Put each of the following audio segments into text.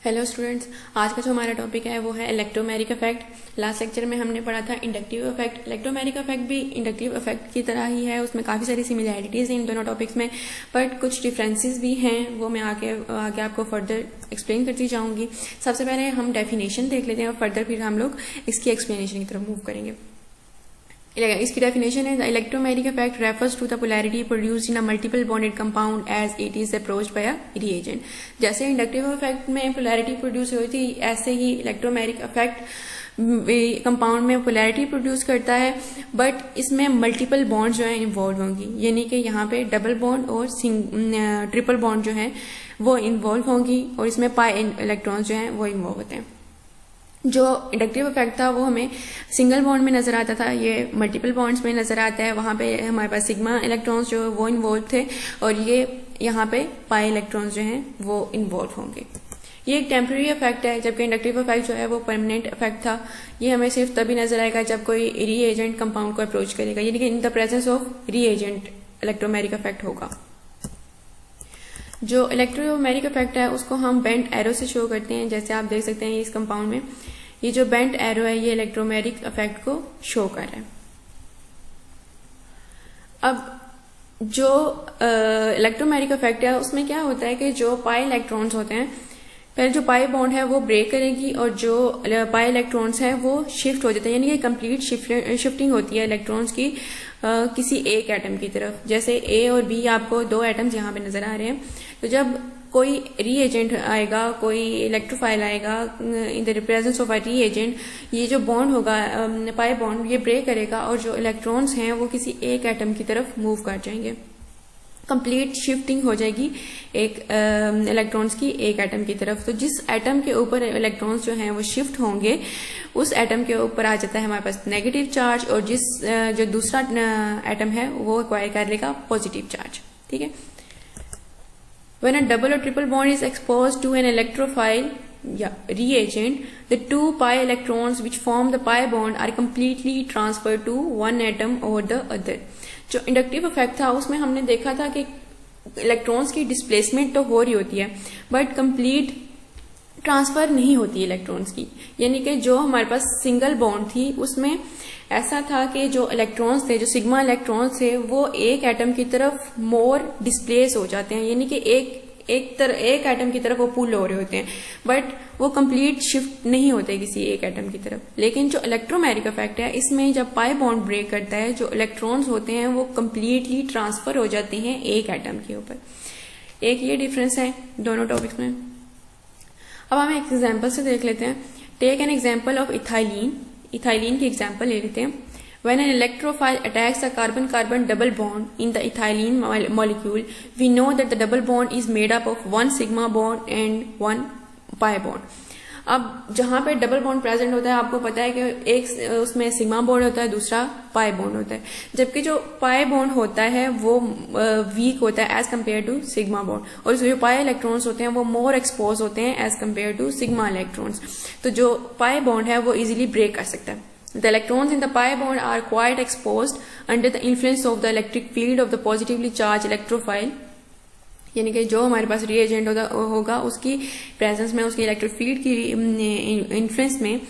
Hello students, आज का जो हमारा टॉपिक है वो है इलेक्ट्रोमैग्नेटिक इफेक्ट। लास्ट लेक्चर में हमने पढ़ा था इंडक्टिव इफेक्ट। इलेक्ट्रोमैग्नेटिक इफेक्ट भी इंडक्टिव इफेक्ट की तरह ही है, उसमें काफ़ी सारी सिमिलैरिटीज़ हैं इन दोनों टॉपिक्स में, बट कुछ डिफरेंसेस भी हैं, वो मैं आगे आपको फर्दर एक्सप्लेन करती जाऊंगी। सबसे पहले हम डेफिनेशन देख लेते हैं और फर्दर फिर हम लोग इसकी एक्सप्लेनेशन की तरफ मूव करेंगे। इसकी डेफिनेशन है, the electromagnetic effect refers to the polarity produced in a multiple bonded compound as it is approached by a reagent. जैसे इंडक्टिव इफेक्ट में पोलैरिटी प्रोड्यूस हुई थी, ऐसे ही इलेक्ट्रोमैग्नेटिक इफेक्ट कंपाउंड में पोलैरिटी प्रोड्यूस करता है, बट इसमें मल्टीपल बॉन्ड जो है इन्वॉल्व होंगी, यानी कि यहाँ पे डबल बॉन्ड और ट्रिपल बॉन्ड जो है वो इन्वॉल्व होंगी, और इसमें पाई इलेक्ट्रॉन्स जो है वो इन्वॉल्व होते हैं। जो इंडक्टिव इफेक्ट था वो हमें सिंगल बॉन्ड में नजर आता था, ये मल्टीपल बॉन्ड्स में नजर आता है। वहां पे हमारे पास सिग्मा इलेक्ट्रॉन्स जो है वो इन्वॉल्व थे, और ये यहाँ पे पाई इलेक्ट्रॉन्स जो हैं वो इन्वॉल्व होंगे। ये एक टेम्पररी इफेक्ट है, जबकि इंडक्टिव इफेक्ट जो है वो परमानेंट इफेक्ट था। ये हमें सिर्फ तभी नजर आएगा जब कोई रीएजेंट कंपाउंड को अप्रोच करेगा, यानी कि in the presence of reagent electromagnetic effect होगा। जो इलेक्ट्रोमैग्नेटिक इफेक्ट है उसको हम बेंट एरो से शो करते हैं। जैसे आप देख सकते हैं इस कंपाउंड में ये जो बेंट एरो है ये इलेक्ट्रोमैग्नेटिक इफेक्ट को शो कर रहा है। अब जो इलेक्ट्रोमैग्नेटिक इफेक्ट है उसमें क्या होता है कि जो पाई इलेक्ट्रॉन्स होते हैं, पहले जो पाई बॉन्ड है वो ब्रेक करेगी और जो पाई इलेक्ट्रॉन्स है वो शिफ्ट हो जाते हैं, यानी कि कंप्लीट शिफ्टिंग होती है इलेक्ट्रॉन्स की किसी एक एटम की तरफ। जैसे ए और बी, आपको दो एटम्स यहाँ पे नजर आ रहे हैं। तो जब कोई रीएजेंट आएगा, कोई इलेक्ट्रोफाइल आएगा in the presence of a reagent, ये जो बॉन्ड होगा पाई बॉन्ड ये ब्रेक करेगा और जो इलेक्ट्रॉन्स हैं वो किसी एक एटम की तरफ मूव कर जाएंगे। कंप्लीट शिफ्टिंग हो जाएगी एक इलेक्ट्रॉन्स की एक एटम की तरफ। तो जिस एटम के ऊपर इलेक्ट्रॉन्स जो हैं वो शिफ्ट होंगे उस एटम के ऊपर आ जाता है हमारे पास नेगेटिव चार्ज, और जो दूसरा एटम है वो एक्वायर कर लेगा पॉजिटिव चार्ज। ठीक है। When a double or triple bond is exposed to an electrophile reagent, the two pi electrons which form the pi bond are completely transferred to one atom over the other. जो inductive effect था उसमें हमने देखा था कि electrons की displacement तो हो रही होती है, बट कंप्लीट ट्रांसफर नहीं होती इलेक्ट्रॉन्स की, यानी कि जो हमारे पास सिंगल बॉन्ड थी उसमें ऐसा था कि जो इलेक्ट्रॉन्स थे, जो सिग्मा इलेक्ट्रॉन्स थे, वो एक एटम की तरफ मोर डिस्प्लेस हो जाते हैं, यानी कि एक एटम की तरफ वो पुल हो रहे होते हैं, बट वो कंप्लीट शिफ्ट नहीं होते किसी एक एटम की तरफ। लेकिन जो इलेक्ट्रोमैग्नेटिक इफेक्ट है इसमें जब पाई बॉन्ड ब्रेक करता है, जो इलेक्ट्रॉन्स होते हैं वो कंप्लीटली ट्रांसफर हो जाते हैं एक एटम के ऊपर। एक ये डिफरेंस है दोनों टॉपिक्स में। अब हम एक एग्जाम्पल से देख लेते हैं। Take an example of ethylene. Ethylene की एग्जाम्पल ले लेते हैं। When an electrophile attacks a carbon-carbon double bond in the ethylene molecule, we know that the double bond is made up of one sigma bond and one pi bond. अब जहां पे double bond present होता है, आपको पता है कि एक उसमें सिग्मा बॉन्ड होता है, दूसरा पाई बॉन्ड होता है, जबकि जो पाई बॉन्ड होता है वो वीक होता है as compare to sigma bond, और जो पाई इलेक्ट्रॉन्स होते हैं वो मोर एक्सपोज होते हैं as compare to sigma electrons. तो जो पाई बॉन्ड है वो इजिली ब्रेक कर सकता है। The electrons in the pi bond are quite exposed under the influence of the electric field of the positively charged electrophile, यानी कि जो हमारे पास रिएजेंट होगा उसकी प्रेजेंस में, उसकी इलेक्ट्रिक फील्ड की इन्फ्लुएंस में,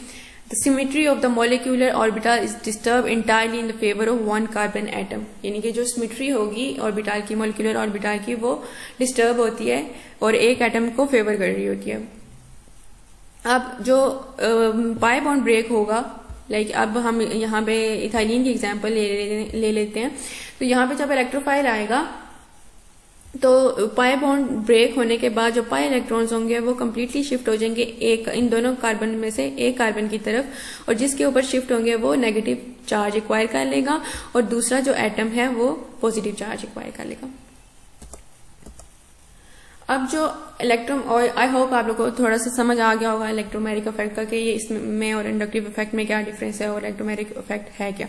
the symmetry of the molecular orbital is disturbed entirely in the favor of one carbon atom, यानी कि जो सिमेट्री होगी ऑर्बिटल की, मोलिकुलर ऑर्बिटल की, वो डिस्टर्ब होती है और एक एटम को फेवर कर रही होती है। अब जो पाई बॉन्ड ब्रेक होगा, अब हम यहाँ पे इथाइलिन की एग्जांपल ले लेते हैं। तो यहाँ पे जब इलेक्ट्रोफाइल आएगा तो पाई बॉन्ड ब्रेक होने के बाद जो पाई इलेक्ट्रॉन्स होंगे वो कंप्लीटली शिफ्ट हो जाएंगे एक इन दोनों कार्बन में से एक कार्बन की तरफ, और जिसके ऊपर शिफ्ट होंगे वो नेगेटिव चार्ज एक्वायर कर लेगा और दूसरा जो एटम है वो पॉजिटिव चार्ज एक्वायर कर लेगा। अब जो और आई होप आप लोगों को थोड़ा सा समझ आ गया होगा इलेक्ट्रोमैग्नेटिक इफेक्ट का कि ये इसमें और इंडक्टिव इफेक्ट में क्या डिफरेंस है और इलेक्ट्रोमैग्नेटिक इफेक्ट है क्या।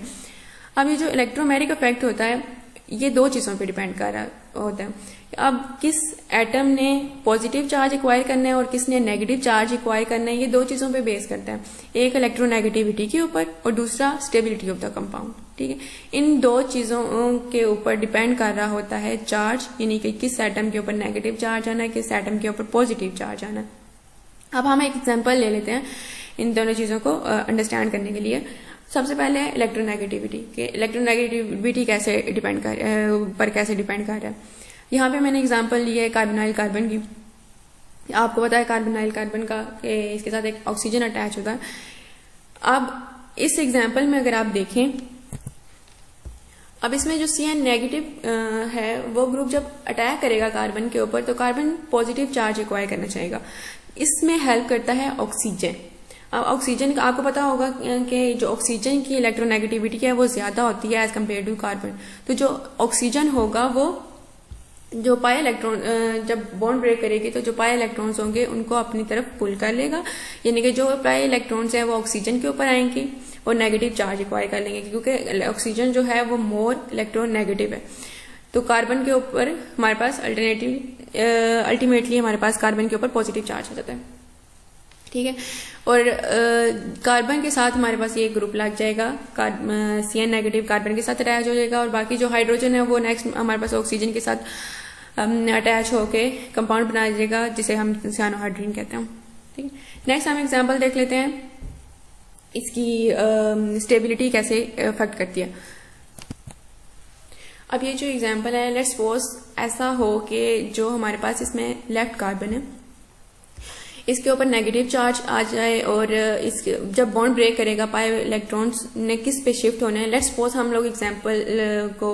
अब ये जो इलेक्ट्रोमैग्नेटिक इफेक्ट होता है ये दो चीजों पे डिपेंड कर रहा होता है। अब किस एटम ने पॉजिटिव चार्ज एक्वायर करना है और किसने नेगेटिव चार्ज एक्वायर करना है, ये दो चीजों पे बेस करता है, एक इलेक्ट्रोनेगेटिविटी के ऊपर और दूसरा स्टेबिलिटी ऑफ द कंपाउंड। ठीक है, इन दो चीजों के ऊपर डिपेंड कर रहा होता है चार्ज, यानी कि किस एटम के ऊपर नेगेटिव चार्ज आना है, किस एटम के ऊपर पॉजिटिव चार्ज आना है। अब हम एक एग्जांपल ले लेते हैं इन दोनों चीज़ों को अंडरस्टैंड करने के लिए। सबसे पहले इलेक्ट्रोनेगेटिविटी कि इलेक्ट्रोनेगेटिविटी कैसे डिपेंड कर रहा है। यहाँ पे मैंने एग्जांपल लिया है कार्बोनाइल कार्बन की। आपको पता है कार्बोनाइल कार्बन का कि इसके साथ एक ऑक्सीजन अटैच होता है। अब इस एग्जांपल में अगर आप देखें, अब इसमें जो Cn नेगेटिव है वो ग्रुप जब अटैक करेगा कार्बन के ऊपर तो कार्बन पॉजिटिव चार्ज एक्वायर करना चाहेगा। इसमें हेल्प करता है ऑक्सीजन। अब ऑक्सीजन का आपको पता होगा कि जो ऑक्सीजन की इलेक्ट्रोनेगेटिविटी है वो ज्यादा होती है एज कम्पेयर टू कार्बन। तो जो ऑक्सीजन होगा वो जो पाई इलेक्ट्रॉन जब बॉन्ड ब्रेक करेगी तो जो पाई इलेक्ट्रॉन्स होंगे उनको अपनी तरफ पुल कर लेगा, यानी कि जो पाई इलेक्ट्रॉन्स है वो ऑक्सीजन के ऊपर आएंगे और नेगेटिव चार्ज एक्वायर कर लेंगे, क्योंकि ऑक्सीजन जो है वो मोर इलेक्ट्रोनेगेटिव है। तो कार्बन के ऊपर हमारे पास अल्टीमेटली हमारे पास कार्बन के ऊपर पॉजिटिव चार्ज हो जाता है, ठीक है। और कार्बन के साथ हमारे पास ये ग्रुप लग जाएगा, Cn नेगेटिव कार्बन के साथ अटैच हो जाएगा और बाकी जो हाइड्रोजन है वो नेक्स्ट हमारे पास ऑक्सीजन के साथ अटैच होके कंपाउंड बना जाएगा जिसे हम सियानोहाइड्रीन कहते हैं, ठीक है। नेक्स्ट हम एग्जांपल देख लेते हैं इसकी स्टेबिलिटी कैसे अफेक्ट करती है। अब ये जो एग्जांपल है, लेट्स सपोज ऐसा हो कि जो हमारे पास इसमें लेफ्ट कार्बन है इसके ऊपर नेगेटिव चार्ज आ जाए और इसके जब बॉन्ड ब्रेक करेगा पाई इलेक्ट्रॉन्स ने किस पे शिफ्ट होने हैं। लेट्स सपोज हम लोग एग्जांपल को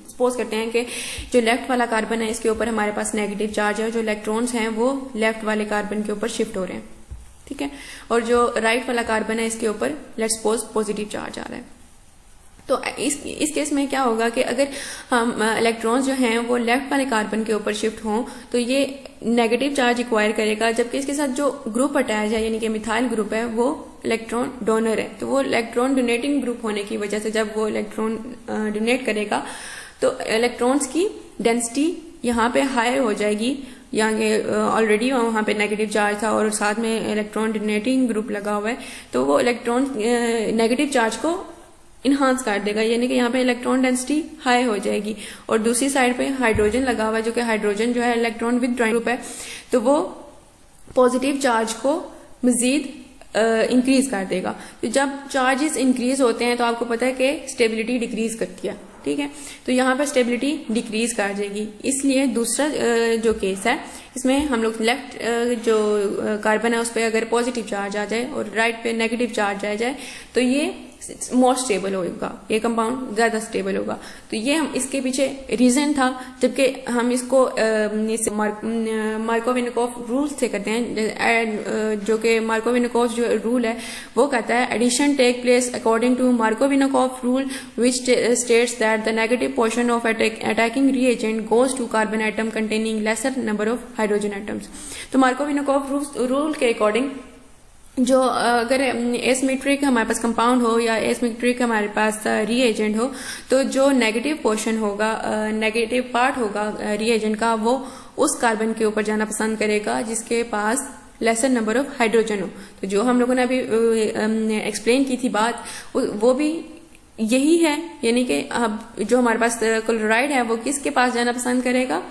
सपोज करते हैं कि जो लेफ्ट वाला कार्बन है इसके ऊपर हमारे पास नेगेटिव चार्ज है, जो इलेक्ट्रॉन्स हैं वो लेफ्ट वाले कार्बन के ऊपर शिफ्ट हो रहे हैं, ठीक है। और जो राइट वाला कार्बन है इसके ऊपर लेट्स सपोज पॉजिटिव चार्ज आ रहा है। तो इस केस में क्या होगा कि अगर हम इलेक्ट्रॉन्स जो हैं वो लेफ्ट वाले कार्बन के ऊपर शिफ्ट हों तो ये नेगेटिव चार्ज एक्वायर करेगा, जबकि इसके साथ जो ग्रुप अटैच है यानी कि मिथाइल ग्रुप है वो इलेक्ट्रॉन डोनर है। तो वो इलेक्ट्रॉन डोनेटिंग ग्रुप होने की वजह से जब वो इलेक्ट्रॉन डोनेट करेगा तो इलेक्ट्रॉन्स की डेंसिटी यहाँ पे हाई हो जाएगी, यहाँ के ऑलरेडी वहां पे नेगेटिव चार्ज था और साथ में इलेक्ट्रॉन डोनेटिंग ग्रुप लगा हुआ है तो वो इलेक्ट्रॉन नेगेटिव चार्ज को इन्हांस कर देगा, यानी कि यहाँ पे इलेक्ट्रॉन डेंसिटी हाई हो जाएगी। और दूसरी साइड पे हाइड्रोजन लगा हुआ है जो कि हाइड्रोजन जो है इलेक्ट्रॉन विदड्रॉइंग ग्रुप है, तो वो पॉजिटिव चार्ज को मजीद इंक्रीज कर देगा। तो जब चार्जेस इंक्रीज होते हैं तो आपको पता है कि स्टेबिलिटी डिक्रीज करती है, ठीक है। तो यहाँ पर स्टेबिलिटी डिक्रीज कर जाएगी। इसलिए दूसरा जो केस है इसमें हम लोग लेफ्ट जो कार्बन है उस पर अगर पॉजिटिव चार्ज आ जाए और राइट पे नेगेटिव चार्ज आ जाए तो ये मोर स्टेबल होगा, ये कंपाउंड ज्यादा स्टेबल होगा। तो ये हम इसके पीछे रीजन था, जबकि हम इसको मार्कोव-विनिकोव रूल से करते हैं, जो कि मार्कोव-विनिकोव जो रूल है वो कहता है addition take place according to Markovnikov rule which states that the negative portion of attacking reagent goes to carbon atom containing lesser number of hydrogen atoms. तो मार्कोव-विनिकोव रूल के अकॉर्डिंग जो अगर एसिमेट्रिक हमारे पास compound हो या asymmetric हमारे पास reagent हो तो जो नेगेटिव पोर्शन होगा, नेगेटिव पार्ट होगा रिएजेंट का, वो उस कार्बन के ऊपर जाना पसंद करेगा जिसके पास लेसर नंबर ऑफ हाइड्रोजन हो। तो जो हम लोगों ने अभी एक्सप्लेन की थी बात वो भी यही है, यानी कि अब जो हमारे पास क्लोराइड है वो किसके पास जाना पसंद करेगा,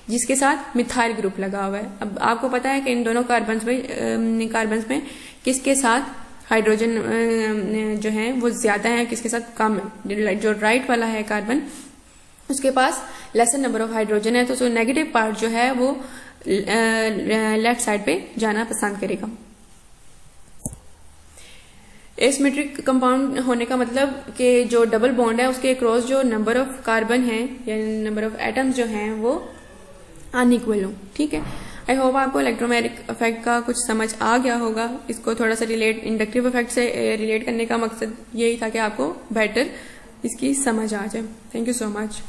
जिसके साथ मिथाइल ग्रुप लगा हुआ है। अब आपको पता है कि इन दोनों कार्बन्स में किसके साथ हाइड्रोजन जो है वो ज्यादा है, किसके साथ कम है। जो राइट वाला है कार्बन उसके पास लेसर नंबर ऑफ हाइड्रोजन है, तो जो नेगेटिव पार्ट जो है वो लेफ्ट साइड पे जाना पसंद करेगा। एसिमेट्रिक कंपाउंड होने का मतलब कि जो डबल बॉन्ड है उसके क्रॉस जो नंबर ऑफ कार्बन है या नंबर ऑफ एटम्स जो हैं वो अनइक्वल हो, ठीक है। आई होप आपको इलेक्ट्रोमैग्नेटिक इफेक्ट का कुछ समझ आ गया होगा। इसको थोड़ा सा इंडक्टिव इफेक्ट से रिलेट करने का मकसद यही था कि आपको बेटर इसकी समझ आ जाए। Thank you so much.